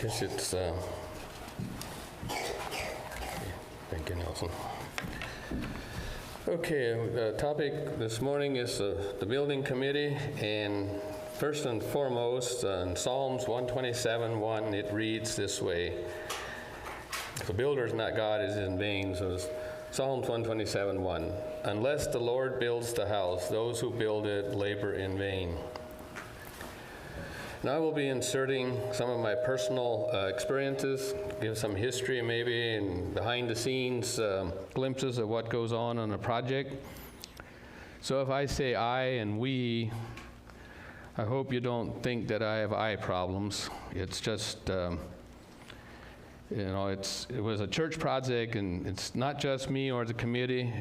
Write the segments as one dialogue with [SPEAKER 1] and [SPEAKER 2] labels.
[SPEAKER 1] Guess it's, thank you, Nelson. Okay, the topic this morning is the building committee, and first and foremost, in Psalms 127:1, it reads this way: "If the builder is not God, it is in vain." So it's Psalms 127:1. "Unless the Lord builds the house, those who build it labor in vain." Now I will be inserting some of my personal experiences, give some history maybe, and behind-the-scenes glimpses of what goes on a project. So if I say I and we, I hope you don't think that I have eye problems. It's just, it was a church project, and it's not just me or the committee.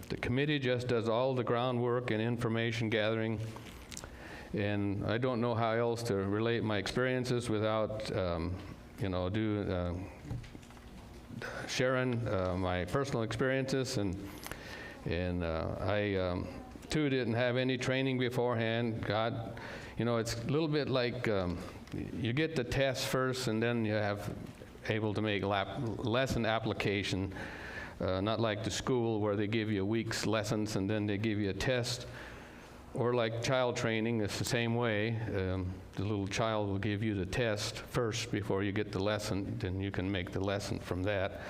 [SPEAKER 1] The committee just does all the groundwork and information gathering. And I don't know how else to relate my experiences without, sharing my personal experiences. And I, too, didn't have any training beforehand. God, it's a little bit like you get the test first, and then you have able to make lesson application, not like the school where they give you a week's lessons and then they give you a test. Or like child training, it's the same way. The little child will give you the test first before you get the lesson, then you can make the lesson from that.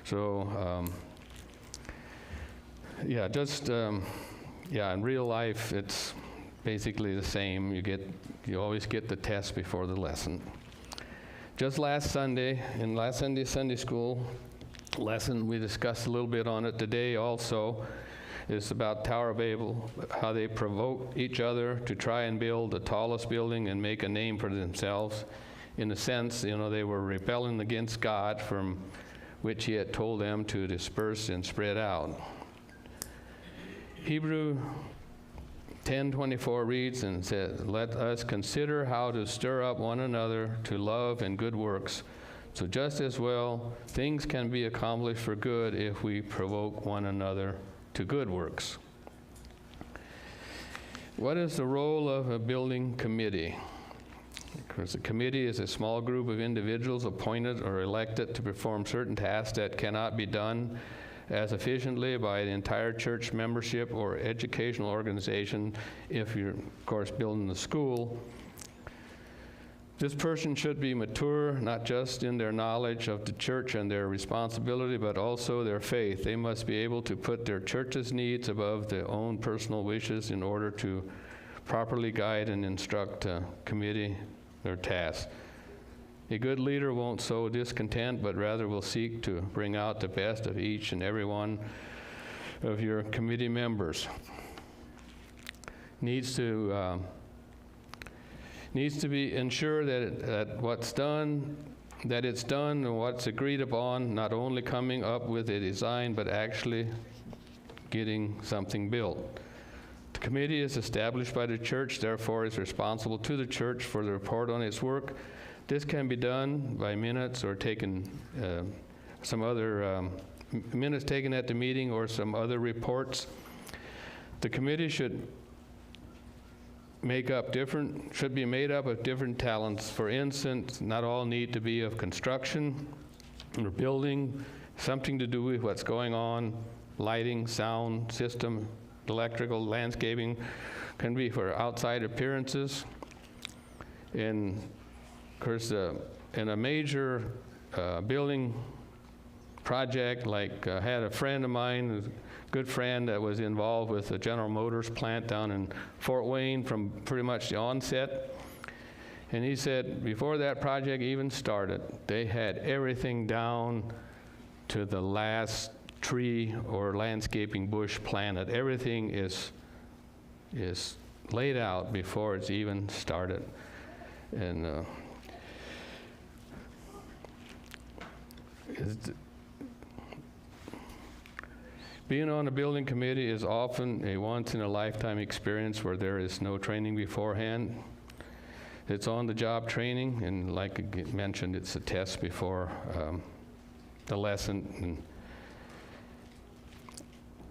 [SPEAKER 1] So, in real life, it's basically the same. You always get the test before the lesson. Just last Sunday, in last Sunday's Sunday school lesson, we discussed a little bit on it today also. It's about Tower of Babel, how they provoke each other to try and build the tallest building and make a name for themselves. In a sense, they were rebelling against God, from which he had told them to disperse and spread out. Hebrew 10:24 reads and says, "Let us consider how to stir up one another to love and good works. So just as well, things can be accomplished for good if we provoke one another to good works." What is the role of a building committee? Because a committee is a small group of individuals appointed or elected to perform certain tasks that cannot be done as efficiently by the entire church membership or educational organization if you're, of course, building the school. This person should be mature, not just in their knowledge of the church and their responsibility, but also their faith. They must be able to put their church's needs above their own personal wishes in order to properly guide and instruct the committee their tasks. A good leader won't sow discontent, but rather will seek to bring out the best of each and every one of your committee members. Needs to be ensure that what's done, that it's done and what's agreed upon, not only coming up with a design, but actually getting something built. The committee is established by the church, therefore is responsible to the church for the report on its work. This can be done by minutes or taken some other minutes taken at the meeting or some other reports. The committee should be made up of different talents. For instance, not all need to be of construction or building, something to do with what's going on, lighting, sound system, electrical, landscaping, can be for outside appearances. And of course, in a major building project, like I had a friend of mine, good friend that was involved with the General Motors plant down in Fort Wayne from pretty much the onset. And he said before that project even started, they had everything down to the last tree or landscaping bush planted. Everything is laid out before it's even started. And being on a building committee is often a once-in-a-lifetime experience where there is no training beforehand. It's on-the-job training, and like I mentioned, it's a test before the lesson. And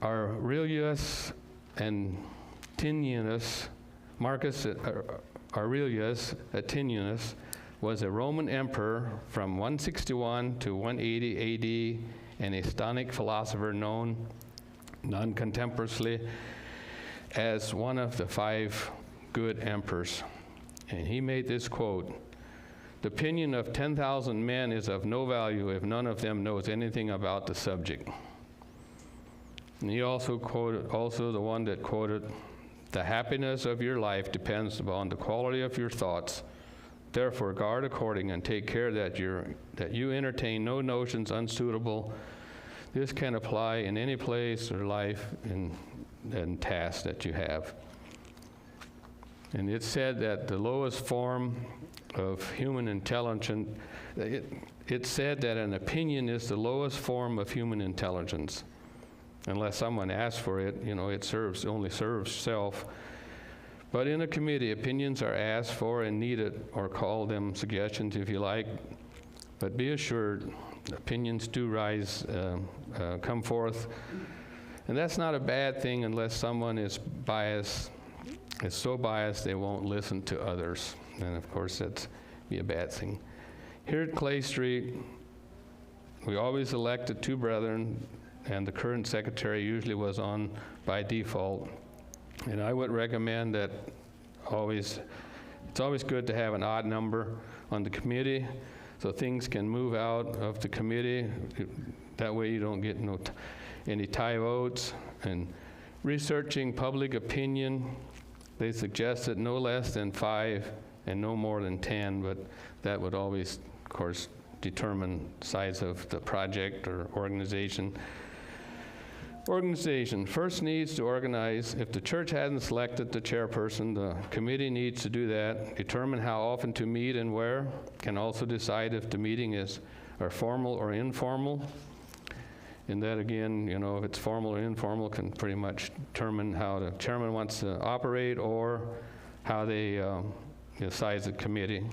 [SPEAKER 1] Aurelius and Tinianus, Marcus Aurelius Atinianus, was a Roman emperor from 161 to 180 AD, and a Stoic philosopher known non-contemporaneously as one of the 5 good emperors. And he made this quote: "The opinion of 10,000 men is of no value if none of them knows anything about the subject." And he also the one that quoted, "The happiness of your life depends upon the quality of your thoughts. Therefore, guard according and take care that you entertain no notions unsuitable." This can apply in any place or life and task that you have. And it's said that the lowest form of human intelligence, it's said that an opinion is the lowest form of human intelligence. Unless someone asks for it, it only serves self. But in a committee, opinions are asked for and needed, or call them suggestions if you like. But be assured, opinions do come forth. And that's not a bad thing unless someone is so biased they won't listen to others. And of course, that'd be a bad thing. Here at Clay Street, we always elected 2 brethren, and the current secretary usually was on by default. And I would recommend that it's always good to have an odd number on the committee so things can move out of the committee. That way you don't get any tie votes. And researching public opinion, they suggested no less than 5 and no more than 10, but that would always, of course, determine size of the project or organization. Organization first needs to organize. If the church hasn't selected the chairperson, the committee needs to do that. Determine how often to meet and where. Can also decide if the meeting are formal or informal. And that again, if it's formal or informal, can pretty much determine how the chairman wants to operate or how they size the committee.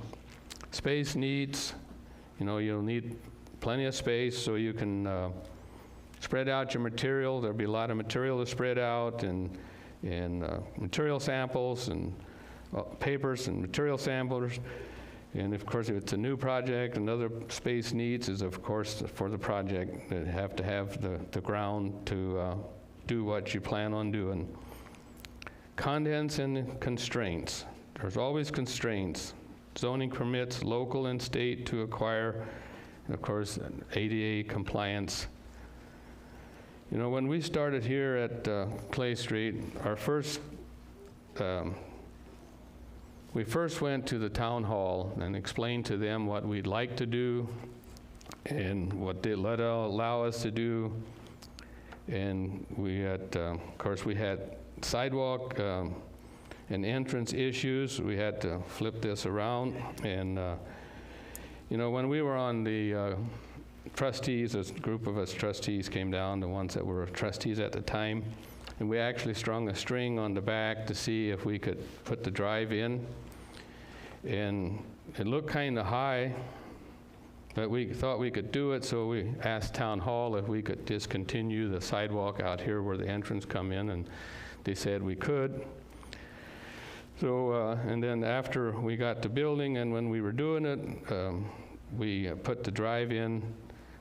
[SPEAKER 1] Space needs, you'll need plenty of space so you can spread out your material. There'll be a lot of material to spread out, and material samples and papers and material samplers. And of course, if it's a new project, another space needs is, of course, for the project, they have to have the ground to do what you plan on doing. Contents and constraints. There's always constraints. Zoning permits, local and state to acquire, and of course, ADA compliance. When we started here at Clay Street, we first went to the town hall and explained to them what we'd like to do and what they allow us to do. And we had, of course, we had sidewalk and entrance issues. We had to flip this around. And, when we were on the trustees, a group of us trustees came down, the ones that were trustees at the time, and we actually strung a string on the back to see if we could put the drive in. And it looked kind of high, but we thought we could do it, so we asked Town Hall if we could discontinue the sidewalk out here where the entrance come in, and they said we could. So, and then after we got the building, and when we were doing it, we put the drive in.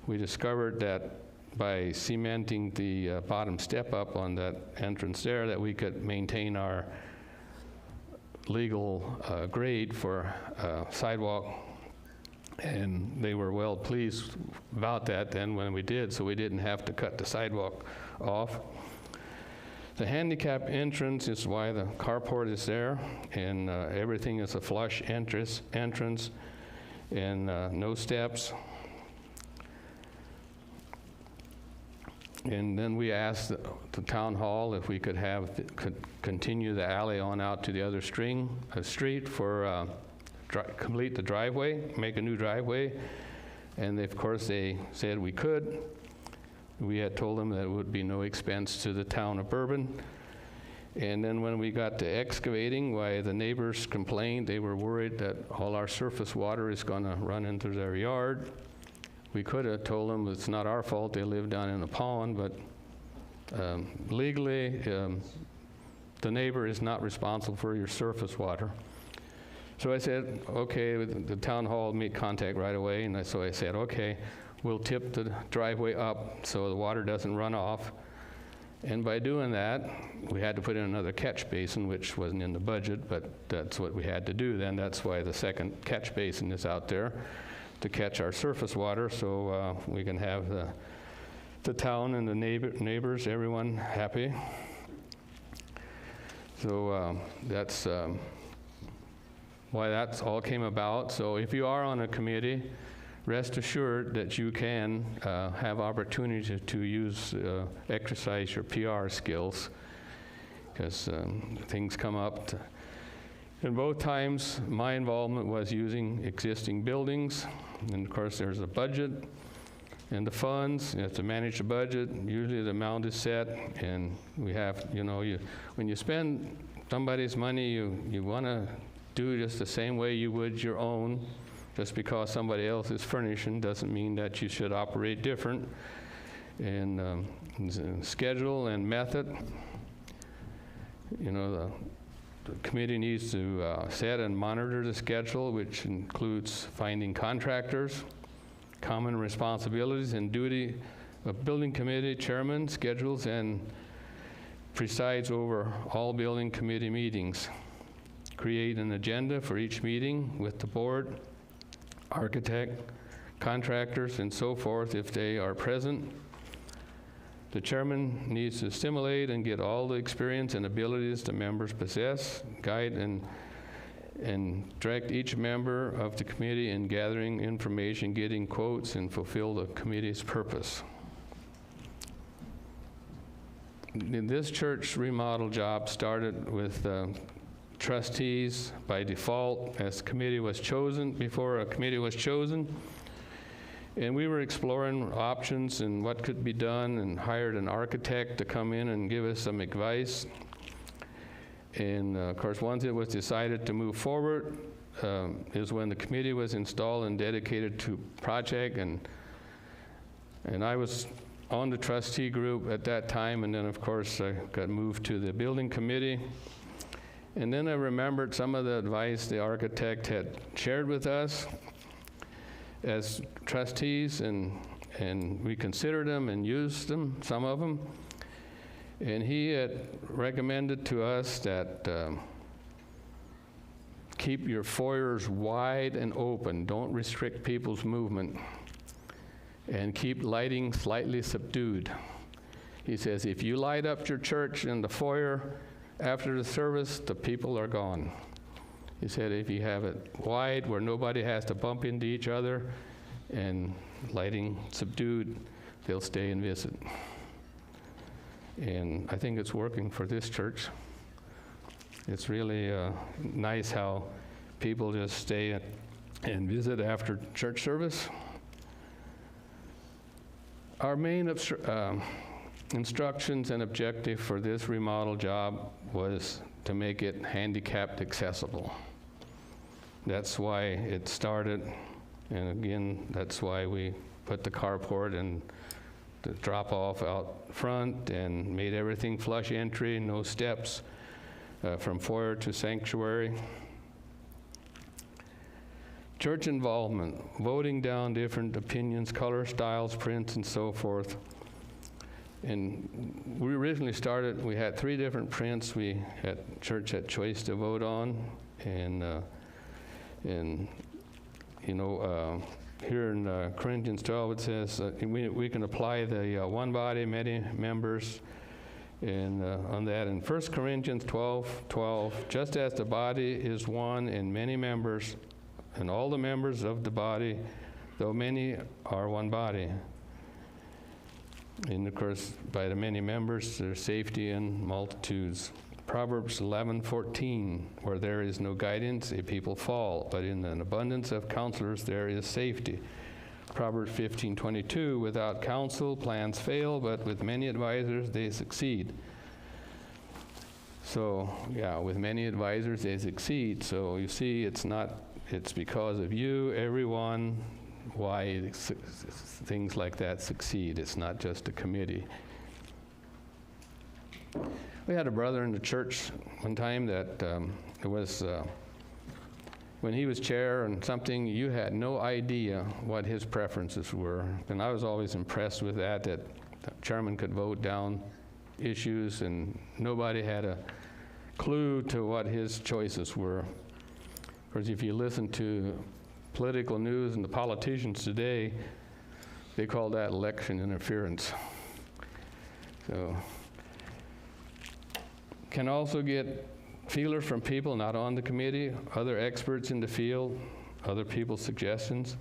[SPEAKER 1] We discovered that by cementing the bottom step up on that entrance there, that we could maintain our legal grade for sidewalk. And they were well pleased about that then when we did, so we didn't have to cut the sidewalk off. The handicap entrance is why the carport is there, and everything is a flush entrance and no steps. And then we asked the town hall if we could continue the alley on out to the other street for complete the driveway, make a new driveway. And of course they said we could. We had told them that it would be no expense to the town of Bourbon. And then when we got to excavating, why the neighbors complained, they were worried that all our surface water is going to run into their yard. We could have told them it's not our fault, they live down in a pond, but legally, the neighbor is not responsible for your surface water. So I said, okay, with the town hall made contact right away, and so I said, okay, we'll tip the driveway up so the water doesn't run off. And by doing that, we had to put in another catch basin, which wasn't in the budget, but that's what we had to do then. That's why the second catch basin is out there, to catch our surface water, so we can have the town and the neighbors, everyone happy. So that's why that's all came about. So if you are on a committee, rest assured that you can have opportunity to use, exercise your PR skills, because things come up. In both times, my involvement was using existing buildings, and of course there's a budget and the funds. You have to manage the budget. Usually the amount is set, and we have, when you spend somebody's money, you want to do just the same way you would your own. Just because somebody else is furnishing doesn't mean that you should operate different. And schedule and method, the committee needs to set and monitor the schedule, which includes finding contractors, common responsibilities and duty of building committee chairman, schedules and presides over all building committee meetings. Create an agenda for each meeting with the board, architect, contractors, and so forth if they are present. The chairman needs to stimulate and get all the experience and abilities the members possess, guide and direct each member of the committee in gathering information, getting quotes, and fulfill the committee's purpose. This church remodel job started with trustees by default, as committee was chosen, before a committee was chosen. And we were exploring options and what could be done, and hired an architect to come in and give us some advice. And of course, once it was decided to move forward, is when the committee was installed and dedicated to project. And I was on the trustee group at that time, and then of course I got moved to the building committee. And then I remembered some of the advice the architect had shared with us as trustees, and we considered them and used them, some of them. And he had recommended to us that keep your foyers wide and open. Don't restrict people's movement. And keep lighting slightly subdued. He says, if you light up your church in the foyer after the service, the people are gone. He said, if you have it wide where nobody has to bump into each other and lighting subdued, they'll stay and visit. And I think it's working for this church. It's really nice how people just stay and visit after church service. Our main instructions and objective for this remodel job was to make it handicapped accessible. That's why it started, and again, that's why we put the carport and the drop-off out front and made everything flush entry, no steps from foyer to sanctuary. Church involvement, voting down different opinions, color, styles, prints, and so forth. And we originally started, we had 3 different prints we had church had choice to vote on. And here in Corinthians 12 it says we can apply the one body, many members, and on that. In 1 Corinthians 12:12, just as the body is one and many members, and all the members of the body, though many, are one body. And of course, by the many members, there's safety in multitudes. Proverbs 11:14, where there is no guidance, a people fall, but in an abundance of counselors there is safety. Proverbs 15:22, without counsel plans fail, but with many advisors they succeed. So, yeah, with many advisors they succeed. So you see, it's because of you, everyone, why things like that succeed. It's not just a committee. We had a brother in the church one time that when he was chair and something, you had no idea what his preferences were. And I was always impressed with that the chairman could vote down issues and nobody had a clue to what his choices were. Of course, if you listen to political news and the politicians today, they call that election interference. So, can also get feelers from people not on the committee, other experts in the field, other people's suggestions,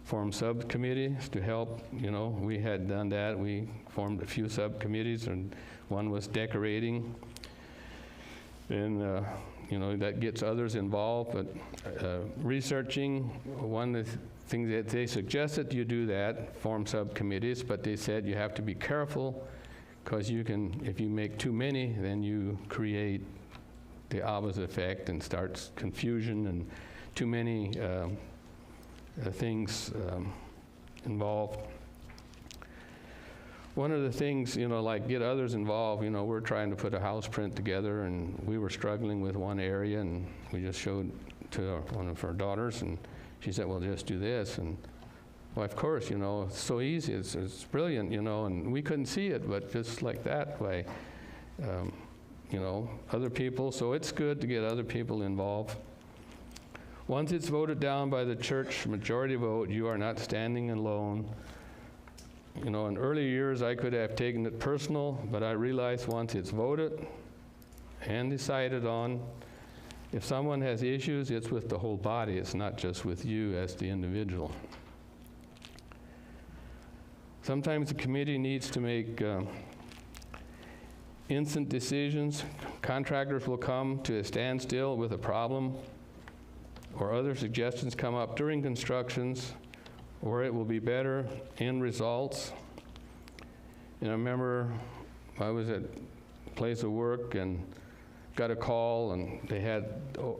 [SPEAKER 1] form subcommittees to help. You know, we had done that. We formed a few subcommittees, and one was decorating. And, you know, that gets others involved, but researching, one of the things that they suggested you do that, form subcommittees, but they said you have to be careful because you can, if you make too many, then you create the opposite effect and starts confusion and too many things involved. One of the things, you know, like get others involved, you know, we're trying to put a house print together and we were struggling with one area and we just showed to one of our daughters and she said, well, just do this. And well, of course, you know, it's so easy, it's brilliant, you know, and we couldn't see it, but just like that way, you know, other people, so it's good to get other people involved. Once it's voted down by the church majority vote, you are not standing alone. You know, in early years, I could have taken it personal, but I realized once it's voted and decided on, if someone has issues, it's with the whole body. It's not just with you as the individual. Sometimes the committee needs to make instant decisions. Contractors will come to a standstill with a problem, or other suggestions come up during constructions, or it will be better end results. And I remember I was at a place of work and got a call, and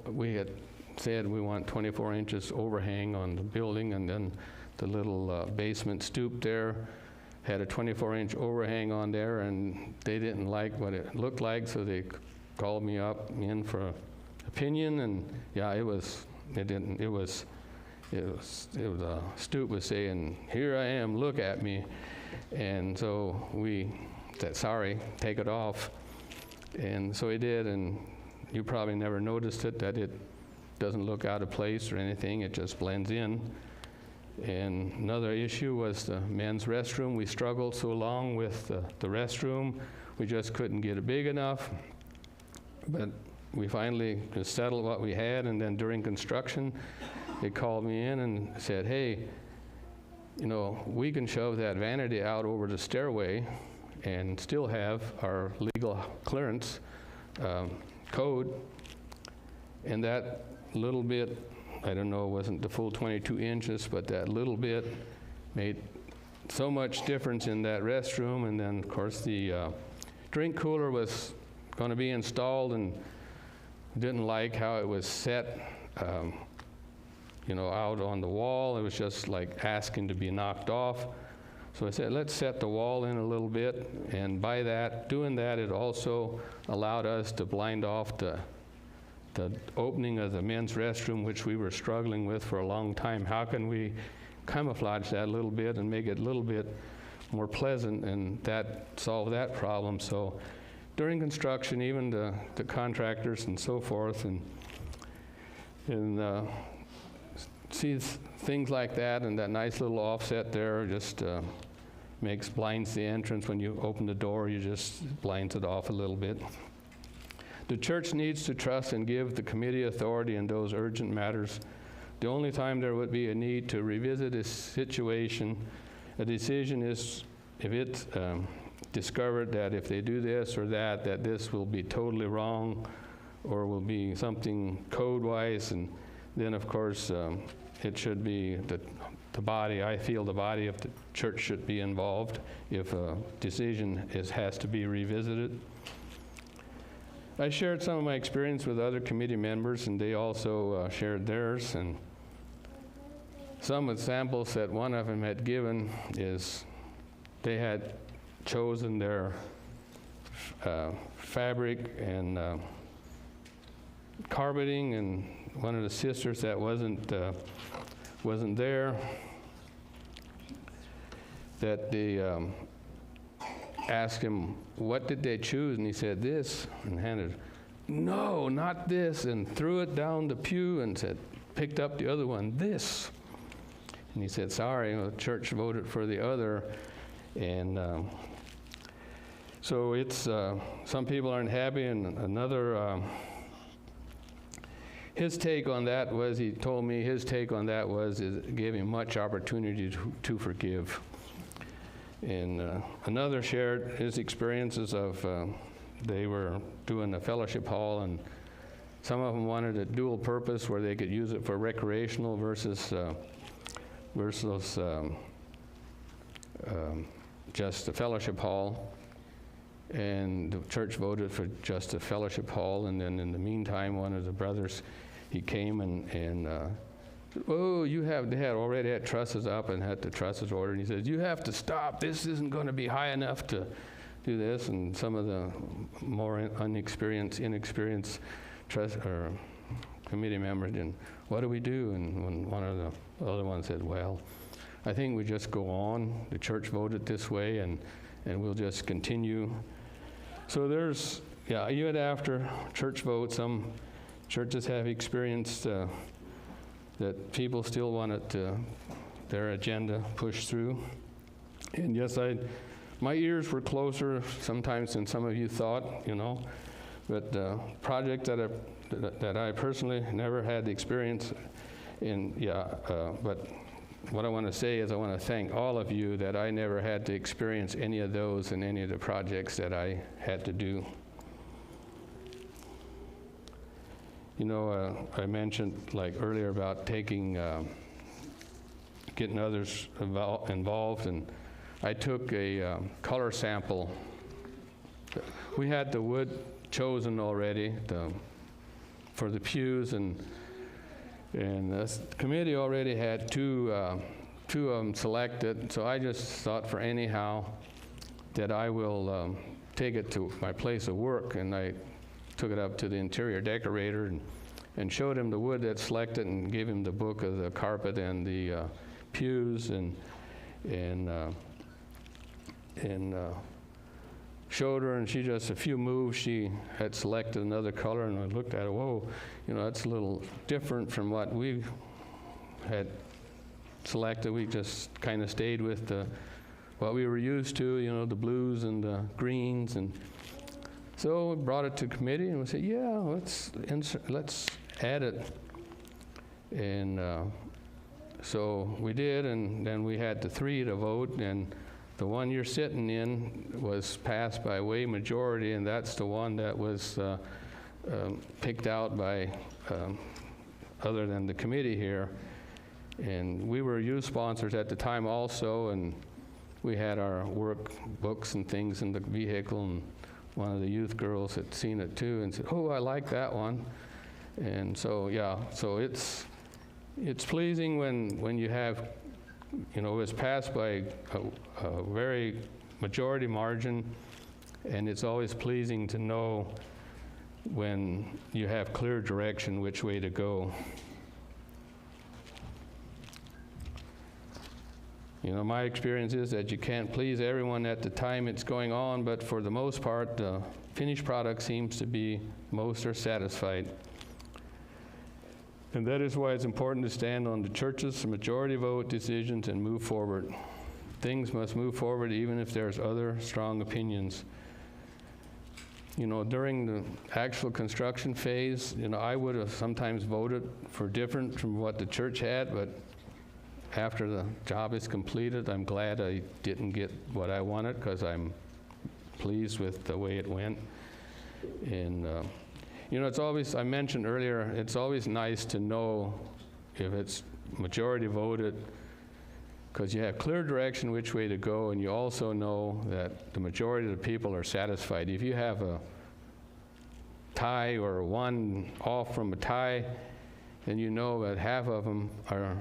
[SPEAKER 1] we had said we want 24 inches overhang on the building, and then the little basement stoop there had a 24-inch overhang on there, and they didn't like what it looked like, so they called me up in for an opinion, and yeah, the stoop was saying, here I am, look at me. And so we said, sorry, take it off. And so he did, and you probably never noticed it, that it doesn't look out of place or anything, it just blends in. And another issue was the men's restroom. We struggled so long with the restroom, we just couldn't get it big enough. But we finally just settled what we had, and then during construction, they called me in and said, hey, you know, we can shove that vanity out over the stairway and still have our legal clearance code. And that little bit, I don't know, it wasn't the full 22 inches, but that little bit made so much difference in that restroom. And then, of course, the drink cooler was going to be installed and didn't like how it was set, you know, out on the wall. It was just like asking to be knocked off. So I said, let's set the wall in a little bit. And by that, doing that, it also allowed us to blind off the opening of the men's restroom, which we were struggling with for a long time. How can we camouflage that a little bit and make it a little bit more pleasant? And that solved that problem. So during construction, even the contractors and so forth, and see things like that, and that nice little offset there just blinds the entrance. When you open the door, you just blinds it off a little bit. The church needs to trust and give the committee authority in those urgent matters. The only time there would be a need to revisit a situation, a decision is if it's discovered that if they do this or that this will be totally wrong or will be something code-wise, and then of course it should be the body. I feel the body of the church should be involved if a decision has to be revisited. I shared some of my experience with other committee members, and they also shared theirs. And some examples that one of them had given is they had chosen their fabric and carpeting and one of the sisters that wasn't there, that they asked him, what did they choose? And he said, this, and handed, no, not this, and threw it down the pew and said, picked up the other one, this. And he said, sorry, the church voted for the other. And so it's, some people aren't happy, and another, his take on that was, he told me his take on that was, it gave him much opportunity to forgive. And another shared his experiences of, they were doing a fellowship hall, and some of them wanted a dual purpose where they could use it for recreational versus just a fellowship hall. And the church voted for just a fellowship hall, and then in the meantime, one of the brothers, he came and oh, they had already had trusses up and had the trusses ordered, and he says, you have to stop, this isn't going to be high enough to do this. And some of the more inexperienced committee members, and what do we do? And when one of the other ones said, well, I think we just go on, the church voted this way, and we'll just continue. So there's, yeah, even after church votes, some churches have experienced that people still wanted their agenda pushed through. And yes, my ears were closer sometimes than some of you thought, you know. But project that I personally never had the experience in, but what I want to say is I want to thank all of you that I never had to experience any of those in any of the projects that I had to do. You know, I mentioned like earlier about getting others involved, and I took a color sample. We had the wood chosen already for the pews, and the committee already had two of them selected. So I just thought for anyhow that I will take it to my place of work, and I took it up to the interior decorator and showed him the wood that's selected, and gave him the book of the carpet and the pews, and showed her, and she just a few moves, she had selected another color, and I looked at it, whoa, you know, that's a little different from what we had selected. We just kind of stayed with what we were used to, you know, the blues and the greens, and so we brought it to committee, and we said, yeah, let's add it. And so we did, and then we had the 3 to vote, and the one you're sitting in was passed by way majority, and that's the one that was picked out by other than the committee here. And we were youth sponsors at the time also, and we had our work books and things in the vehicle, and one of the youth girls had seen it too and said, oh, I like that one. And so, yeah, so it's pleasing when you have, you know, it was passed by a very majority margin, and it's always pleasing to know when you have clear direction which way to go. You know, my experience is that you can't please everyone at the time it's going on, but for the most part, the finished product seems to be most are satisfied. And that is why it's important to stand on the church's majority vote decisions and move forward. Things must move forward even if there's other strong opinions. You know, during the actual construction phase, you know, I would have sometimes voted for different from what the church had, but after the job is completed, I'm glad I didn't get what I wanted, because I'm pleased with the way it went. And you know, it's always, I mentioned earlier, it's always nice to know if it's majority voted, because you have clear direction which way to go, and you also know that the majority of the people are satisfied. If you have a tie or one off from a tie, then you know that half of them are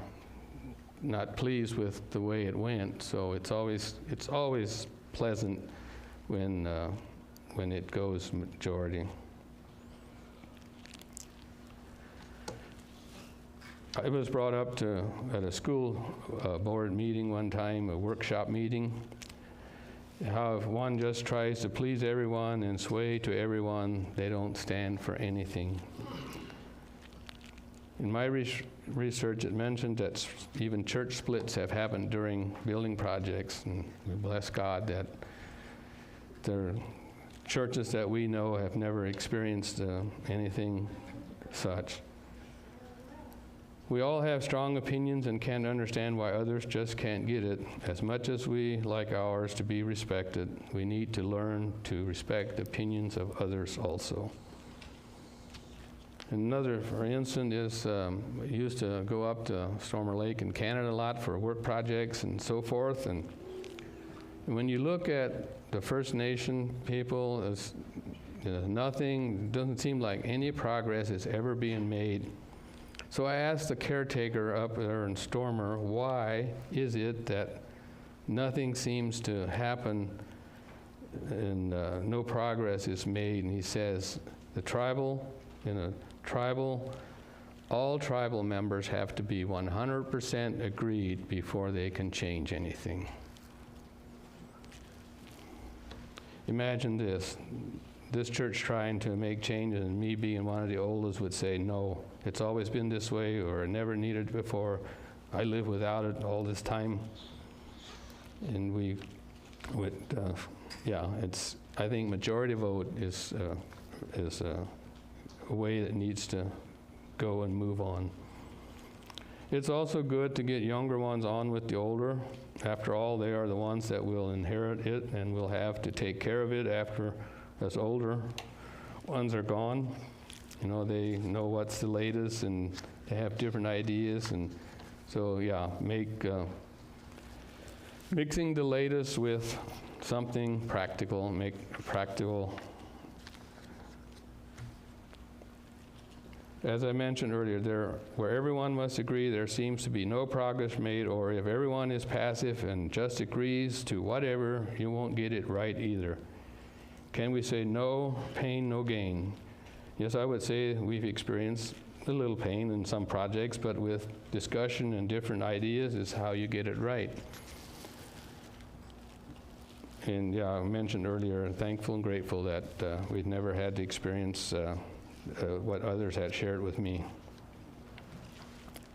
[SPEAKER 1] not pleased with the way it went. So it's always pleasant when it goes majority. it was brought up at a school board meeting one time, a workshop meeting, how if one just tries to please everyone and sway to everyone, they don't stand for anything. In my research, it mentioned that even church splits have happened during building projects, and we bless God that the churches that we know have never experienced anything such. We all have strong opinions and can't understand why others just can't get it. As much as we like ours to be respected, we need to learn to respect the opinions of others also. Another, for instance, is I used to go up to Stormer Lake in Canada a lot for work projects and so forth. And when you look at the First Nation people, it's, nothing, doesn't seem like any progress is ever being made. So I asked the caretaker up there in Stormer, why is it that nothing seems to happen and no progress is made? And he says, all tribal members have to be 100% agreed before they can change anything. Imagine this church trying to make changes, and me being one of the oldest would say, no, it's always been this way, or I never needed it before. I live without it all this time. And we would, I think majority vote is a way that needs to go and move on. It's also good to get younger ones on with the older. After all, they are the ones that will inherit it and will have to take care of it after us older ones are gone. You know, they know what's the latest and they have different ideas. And so, yeah, mixing the latest with something practical, make practical. As I mentioned earlier, where everyone must agree, there seems to be no progress made, or if everyone is passive and just agrees to whatever, you won't get it right either. Can we say no pain, no gain? Yes, I would say we've experienced a little pain in some projects, but with discussion and different ideas is how you get it right. And yeah, I mentioned earlier, thankful and grateful that we'd never had to experience what others had shared with me.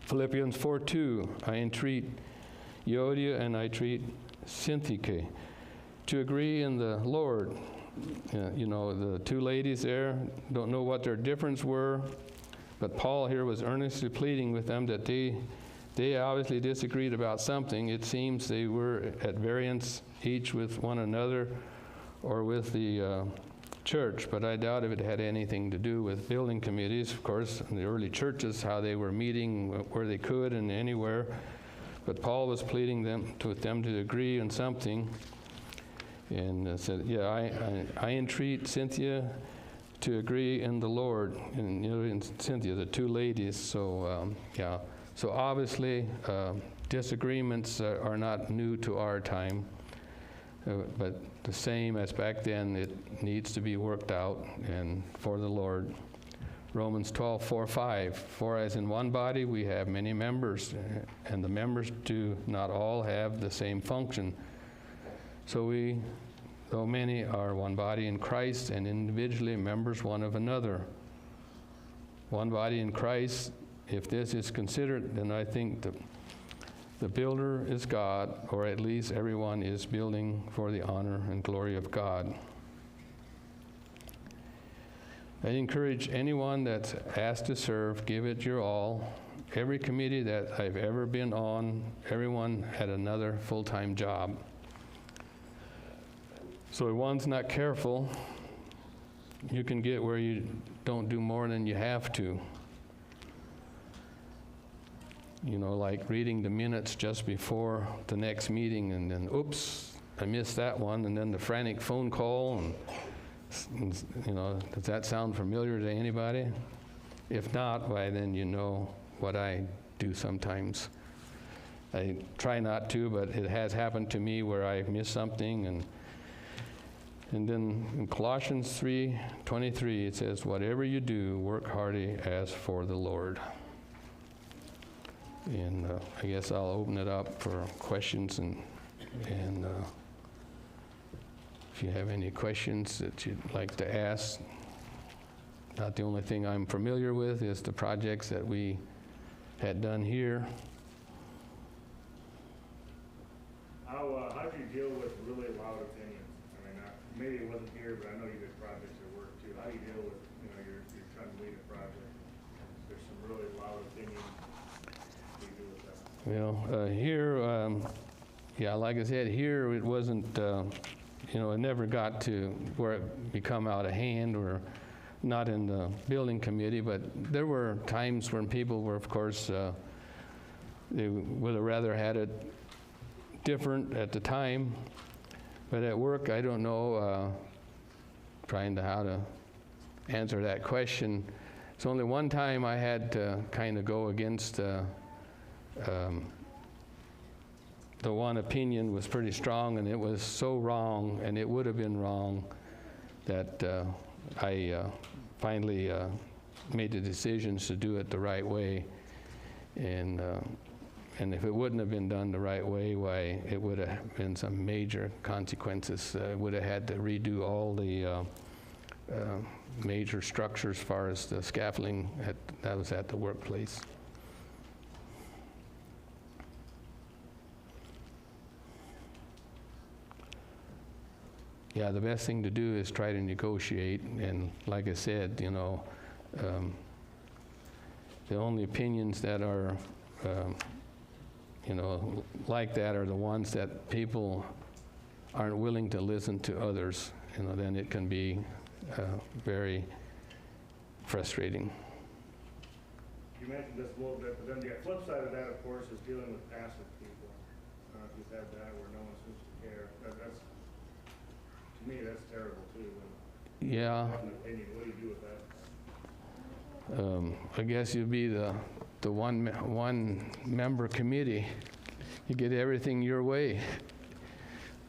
[SPEAKER 1] Philippians 4:2, I entreat Euodia and I entreat Syntyche to agree in the Lord. The two ladies there, don't know what their difference were, but Paul here was earnestly pleading with them that they obviously disagreed about something. It seems they were at variance each with one another or with the church, but I doubt if it had anything to do with building committees. Of course, in the early churches, how they were meeting where they could and anywhere. But Paul was pleading with them to agree on something, and said, I entreat Cynthia to agree in the Lord. And Cynthia, the two ladies. So So obviously, disagreements are not new to our time. But the same as back then, it needs to be worked out and for the Lord. Romans 12:4-5, for as in one body we have many members, and the members do not all have the same function. So we, though many, are one body in Christ and individually members one of another. One body in Christ, if this is considered, then I think the builder is God, or at least everyone is building for the honor and glory of God. I encourage anyone that's asked to serve, give it your all. Every committee that I've ever been on, everyone had another full-time job. So if one's not careful, you can get where you don't do more than you have to. Like reading the minutes just before the next meeting, and then, oops, I missed that one, and then the frantic phone call, and does that sound familiar to anybody? If not, why then you know what I do sometimes. I try not to, but it has happened to me where I miss something, and then in Colossians 3:23 it says, whatever you do, work heartily as for the Lord. And I guess I'll open it up for questions, and if you have any questions that you'd like to ask. Not the only thing I'm familiar with is the projects that we had done here.
[SPEAKER 2] How do you deal with really loud opinions? I mean, maybe it wasn't here, but I know you did projects at work too. How do you deal with, you're trying to lead a project, there's some really loud opinions. What do you do with that?
[SPEAKER 1] Well, here, yeah, like I said, here it wasn't, it never got to where it become out of hand, or not in the building committee, but there were times when people were, of course, they would have rather had it different at the time. But at work, I don't know, how to answer that question. It's only one time I had to kind of go against the one opinion was pretty strong, and it was so wrong, and it would have been wrong, that I finally made the decisions to do it the right way. And if it wouldn't have been done the right way, why, it would have been some major consequences. Would have had to redo all the major structures as far as the scaffolding that was at the workplace. Yeah, the best thing to do is try to negotiate, and like I said, the only opinions that are, like that are the ones that people aren't willing to listen to others. Then it can be very frustrating.
[SPEAKER 2] You mentioned this a little bit, but then the flip side of that, of course, is dealing with passive people. I don't know if you've had that where no one seems to care. That's, to me, that's terrible too. When
[SPEAKER 1] Yeah.
[SPEAKER 2] you have an opinion, what do you do with that?
[SPEAKER 1] I guess you'd be the one member committee. You get everything your way.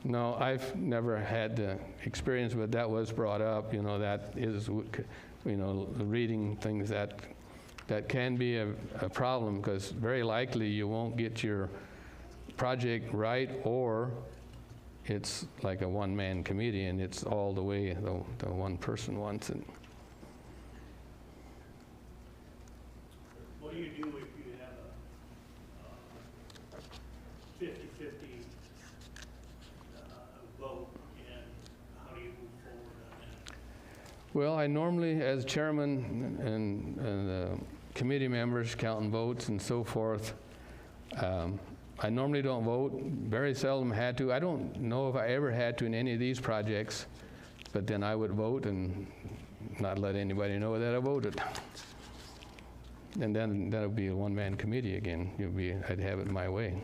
[SPEAKER 1] No, I've never had the experience, but that was brought up. That is, reading things that can be a problem, because very likely you won't get your project right, or it's like a one-man committee, and it's all the way the one person wants it.
[SPEAKER 3] What do you do if you have a 50-50 vote, and how do you move forward on that?
[SPEAKER 1] Well, I normally, as chairman and committee members counting votes and so forth, I normally don't vote. Very seldom had to. I don't know if I ever had to in any of these projects, but then I would vote and not let anybody know that I voted. And then that would be a one-man committee again. I'd have it my way.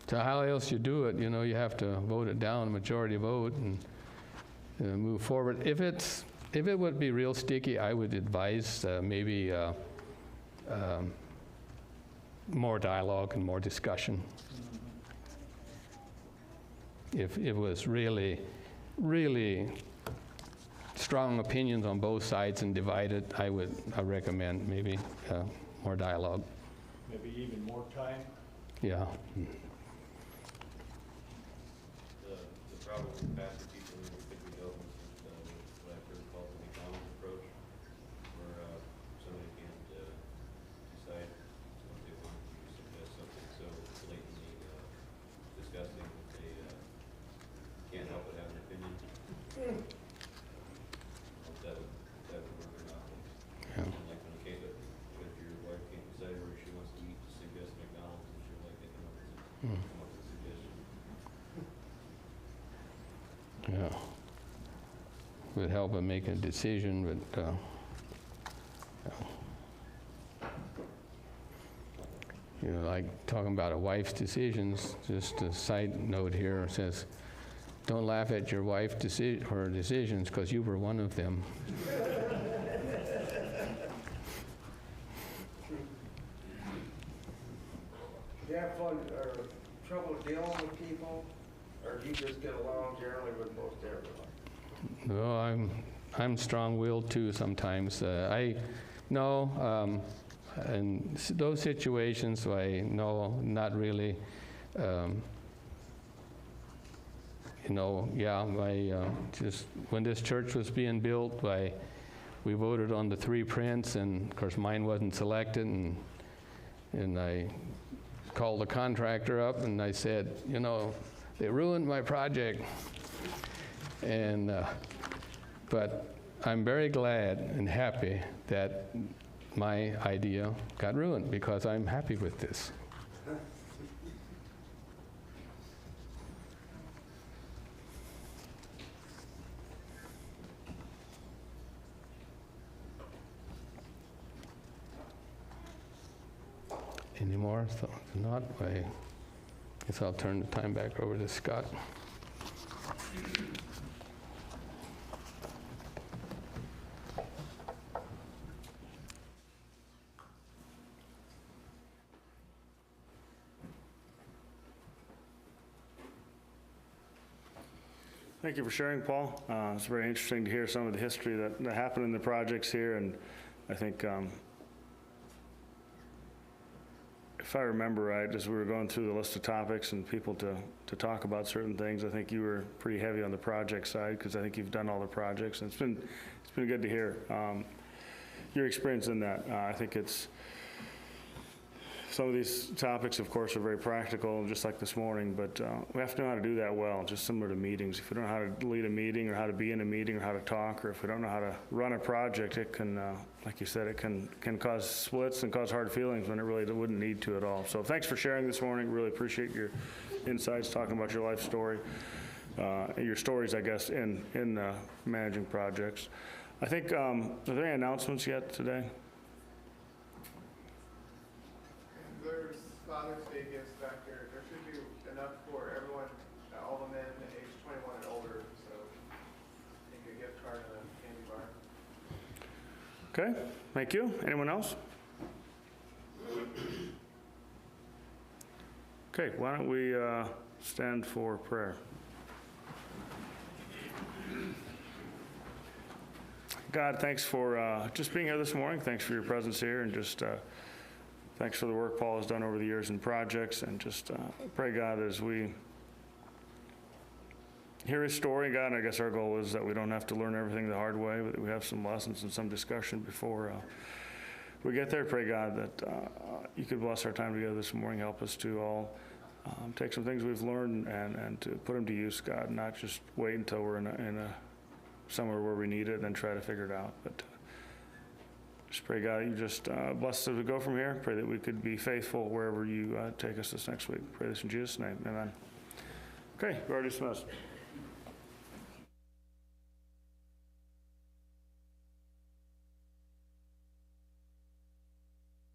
[SPEAKER 1] So how else you do it? You have to vote it down, majority vote, and move forward. If it would be real sticky, I would advise maybe more dialogue and more discussion. If it was really, really strong opinions on both sides and divided, I recommend maybe more dialogue.
[SPEAKER 4] Maybe even more time?
[SPEAKER 1] Yeah.
[SPEAKER 5] The problem with passive people who could be dealt with is what I've heard called the McDonald's approach, where somebody can't decide what they want. You suggest something so blatantly disgusting that they can't help but have an opinion. That would work or not.
[SPEAKER 1] Yeah.
[SPEAKER 5] Like in the case of if your wife can't decide where she wants to eat, suggest McDonald's, and she'll like come up with a suggestion.
[SPEAKER 1] Yeah. Would help in making a decision, but like talking about a wife's decisions, just a side note here says, don't laugh at your wife's decisions, because you were one of them.
[SPEAKER 6] Do you have fun or trouble dealing with people, or do you just get along generally with most everyone?
[SPEAKER 1] No, I'm strong-willed too sometimes. No, in those situations, why, no, not really. Yeah, just when this church was being built, we voted on the 3 prints, and of course mine wasn't selected, and I called the contractor up and I said, they ruined my project. And but I'm very glad and happy that my idea got ruined, because I'm happy with this. Any more? So if not, I guess I'll turn the time back over to Scott.
[SPEAKER 2] Thank you for sharing, Paul. It's very interesting to hear some of the history that happened in the projects here, and I think if I remember right, as we were going through the list of topics and people to talk about certain things, I think you were pretty heavy on the project side, because I think you've done all the projects, and it's been good to hear your experience in that. I think some of these topics, of course, are very practical, just like this morning, but we have to know how to do that well, just similar to meetings. If we don't know how to lead a meeting, or how to be in a meeting, or how to talk, or if we don't know how to run a project, it can, like you said, it can cause splits and cause hard feelings when it really wouldn't need to at all. So thanks for sharing this morning. Really appreciate your insights, talking about your life story, your stories, I guess, in managing projects. I think, are there any announcements yet today?
[SPEAKER 7] There's Father's Day gifts back there. There should be enough for everyone, all the men age 21 and older, so take a gift card and a candy bar.
[SPEAKER 2] Okay, thank you. Anyone else? Okay, why don't we stand for prayer? God, thanks for just being here this morning. Thanks for your presence here, and just thanks for the work Paul has done over the years in projects, and just pray, God, as we hear his story, God, and I guess our goal is that we don't have to learn everything the hard way, but that we have some lessons and some discussion before we get there. Pray, God, that you could bless our time together this morning. Help us to all take some things we've learned and to put them to use, God, not just wait until we're in a somewhere where we need it and then try to figure it out. But just pray, God, you just bless us as we go from here. Pray that we could be faithful wherever you take us this next week. Pray this in Jesus' name. Amen. Okay, we're already dismissed.